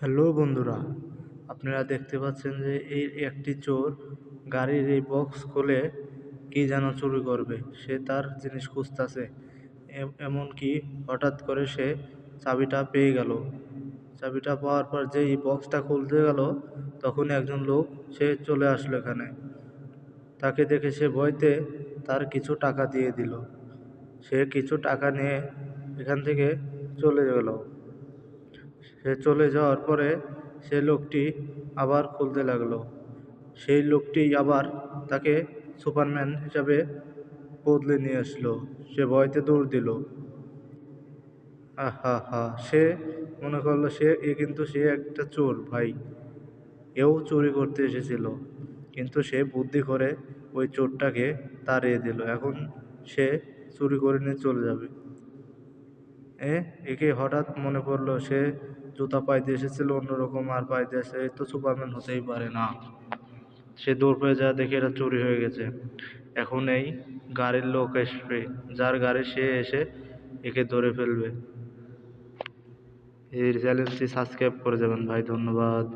Hello বন্ধুরা, আপনারা দেখতে পাচ্ছেন যে এই একটি চোর গাড়ির এই বক্স খুলে কি যেন চুরি করবে। সে তার জিনিস খুঁজতেছে। এমনকি হঠাৎ করে সে চাবিটা পেয়ে গেল। চাবিটা পাওয়ার পর যে এই বক্সটা খুলতে গেল, তখন একজন লোক সে চলে আসলো এখানে। তাকে দেখে সে ভয়তে তার কিছু টাকা দিয়ে দিল। সে কিছু টাকা নিয়ে এখান থেকে চলে গেল। সে চলে যাওয়ার পরে সে লোকটি আবার খুলতে লাগলো। সেই লোকটি আবার তাকে সুপারম্যান হিসাবে বদলে নিয়ে আসলো। সে ভয়তে দৌড় দিল। হা হা, সে মনে করলো সে একটা চোর ভাই। এও চুরি করতে এসেছিল, কিন্তু সে বুদ্ধি করে ওই চোরটাকে তাড়িয়ে দিল। এখন সে চুরি করে নিয়ে চলে যাবে। একে হঠাৎ মনে পড়লো সে জুতা পাইতে এসেছিল অন্যরকম, আর পাইতে এসে তো সুপারম্যান হতেই পারে না। সে দৌড় পেয়ে যা দেখে এটা চুরি হয়ে গেছে। এখন এই গাড়ির লোক আসবে, যার গাড়ি সে এসে একে ধরে ফেলবে। এই চ্যানেলটি সাবস্ক্রাইব করে যাবেন ভাই, ধন্যবাদ।